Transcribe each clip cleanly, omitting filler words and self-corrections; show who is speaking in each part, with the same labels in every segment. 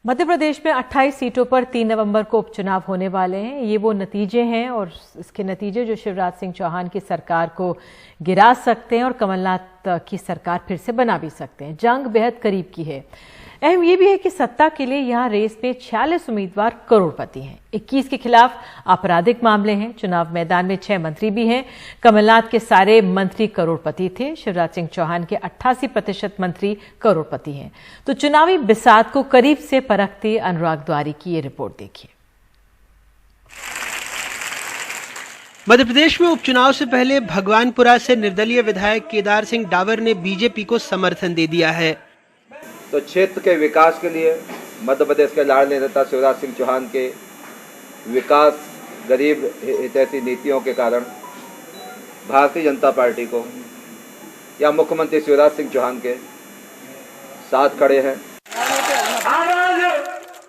Speaker 1: मध्य प्रदेश में 28 सीटों पर 3 नवंबर को उपचुनाव होने वाले हैं। ये वो नतीजे हैं और इसके नतीजे जो शिवराज सिंह चौहान की सरकार को गिरा सकते हैं और कमलनाथ की सरकार फिर से बना भी सकते हैं। जंग बेहद करीब की है। अहम ये भी है कि सत्ता के लिए यहाँ रेस में 46 उम्मीदवार करोड़पति हैं। 21 के खिलाफ आपराधिक मामले हैं। चुनाव मैदान में 6 मंत्री भी हैं। कमलनाथ के सारे मंत्री करोड़पति थे। शिवराज सिंह चौहान के 88% मंत्री करोड़पति हैं। तो चुनावी बिसात को करीब से परखती अनुराग द्वारी की ये रिपोर्ट देखिए।
Speaker 2: मध्य प्रदेश में उपचुनाव से पहले भगवानपुरा से निर्दलीय विधायक केदार सिंह डावर ने बीजेपी को समर्थन दे दिया है।
Speaker 3: तो क्षेत्र के विकास के लिए मध्य प्रदेश के लाडले नेता शिवराज सिंह चौहान के विकास गरीब हितैषी नीतियों के कारण भारतीय जनता पार्टी को या मुख्यमंत्री शिवराज सिंह चौहान के साथ खड़े हैं।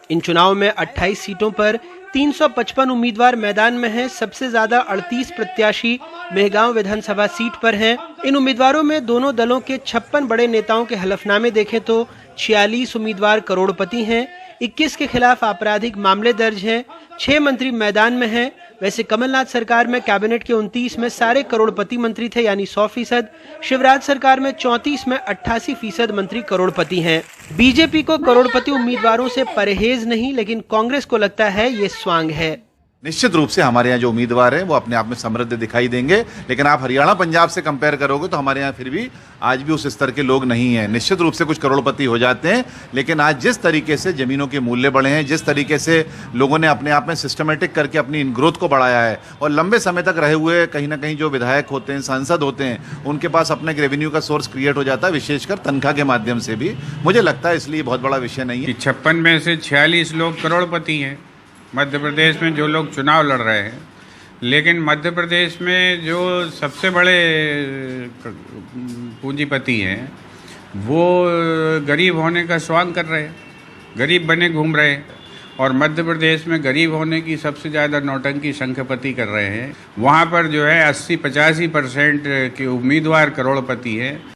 Speaker 2: इन चुनाव में 28 सीटों पर 355 उम्मीदवार मैदान में हैं। सबसे ज्यादा 38 प्रत्याशी मेहगांव विधानसभा सीट पर हैं। इन उम्मीदवारों में दोनों दलों के 56 बड़े नेताओं के हलफनामे देखें तो 46 उम्मीदवार करोड़पति हैं। 21 के खिलाफ आपराधिक मामले दर्ज हैं। 6 मंत्री मैदान में हैं। वैसे कमलनाथ सरकार में कैबिनेट के 29 में सारे करोड़पति मंत्री थे, यानी 100%। शिवराज सरकार में 34 में 88% मंत्री करोड़पति हैं। बीजेपी को करोड़पति उम्मीदवारों से परहेज नहीं, लेकिन कांग्रेस को लगता है ये स्वांग है।
Speaker 4: निश्चित रूप से हमारे यहाँ जो उम्मीदवार हैं वो अपने आप में समृद्ध दिखाई देंगे, लेकिन आप हरियाणा पंजाब से कंपेयर करोगे तो हमारे यहाँ फिर भी आज भी उस स्तर के लोग नहीं हैं। निश्चित रूप से कुछ करोड़पति हो जाते हैं, लेकिन आज जिस तरीके से जमीनों के मूल्य बढ़े हैं, जिस तरीके से लोगों ने अपने आप में सिस्टमेटिक करके अपनी इन ग्रोथ को बढ़ाया है और लंबे समय तक रहे हुए कहीं ना कहीं जो विधायक होते हैं, सांसद होते हैं, उनके पास अपने रेवेन्यू का सोर्स क्रिएट हो जाता है, विशेषकर तनख्वाह के माध्यम से भी। मुझे लगता है इसलिए बहुत बड़ा विषय नहीं है।
Speaker 5: 56 में से 46 लोग करोड़पति हैं मध्य प्रदेश में जो लोग चुनाव लड़ रहे हैं। लेकिन मध्य प्रदेश में जो सबसे बड़े पूंजीपति हैं वो गरीब होने का स्वांग कर रहे हैं, गरीब बने घूम रहे हैं और मध्य प्रदेश में गरीब होने की सबसे ज़्यादा नौटंकी संख्यापति कर रहे हैं। वहाँ पर जो है 80-85% के उम्मीदवार करोड़पति हैं।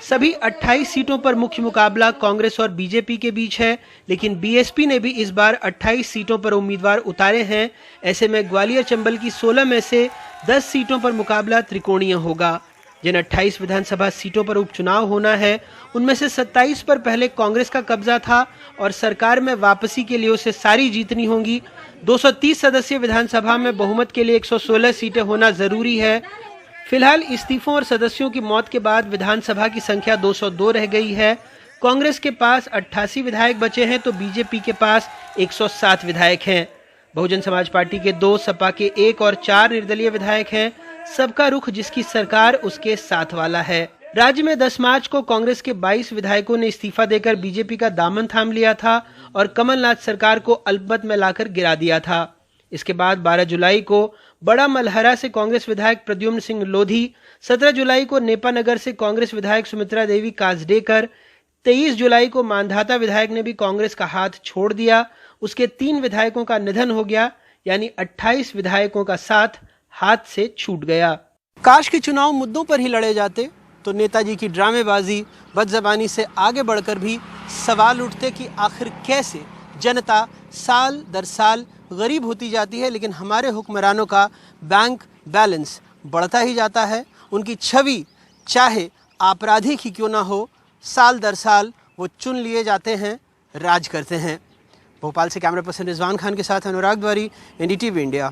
Speaker 2: सभी 28 सीटों पर मुख्य मुकाबला कांग्रेस और बीजेपी के बीच है, लेकिन बीएसपी ने भी इस बार 28 सीटों पर उम्मीदवार उतारे हैं। ऐसे में ग्वालियर चंबल की 16 में से 10 सीटों पर मुकाबला त्रिकोणीय होगा। जिन 28 विधानसभा सीटों पर उपचुनाव होना है उनमें से 27 पर पहले कांग्रेस का कब्जा था और सरकार में वापसी के लिए उसे सारी जीतनी होंगी। 230 सदस्यीय विधानसभा में बहुमत के लिए 116 सीटें होना जरूरी है। फिलहाल इस्तीफों और सदस्यों की मौत के बाद विधानसभा की संख्या 202 रह गई है। कांग्रेस के पास 88 विधायक बचे हैं तो बीजेपी के पास 107 विधायक हैं। बहुजन समाज पार्टी के 2, सपा के 1 और 4 निर्दलीय विधायक हैं। सबका रुख जिसकी सरकार उसके साथ वाला है। राज्य में 10 मार्च को कांग्रेस के 22 विधायकों ने इस्तीफा देकर बीजेपी का दामन थाम लिया था और कमलनाथ सरकार को अल्पमत में लाकर गिरा दिया था। इसके बाद 12 जुलाई को बड़ा मलहरा से कांग्रेस विधायक प्रद्युम्न सिंह लोधी, 17 जुलाई को नेपानगर से कांग्रेस विधायक सुमित्रा देवी काजडेकर, 23 जुलाई को मांधाता विधायक ने भी कांग्रेस का हाथ छोड़ दिया। उसके 3 विधायकों का निधन हो गया, यानी 28 विधायकों का साथ हाथ से छूट गया। काश के चुनाव मुद्दों पर ही लड़े जाते तो नेताजी की ड्रामेबाजी, बदजबानी से आगे बढ़कर भी सवाल उठते कि आखिर कैसे जनता साल दर साल गरीब होती जाती है, लेकिन हमारे हुक्मरानों का बैंक बैलेंस बढ़ता ही जाता है। उनकी छवि चाहे आपराधिक ही क्यों ना हो, साल दर साल वो चुन लिए जाते हैं, राज करते हैं। भोपाल से कैमरा पर्सन रिजवान खान के साथ अनुराग द्वारी, एनडीटीवी इंडिया।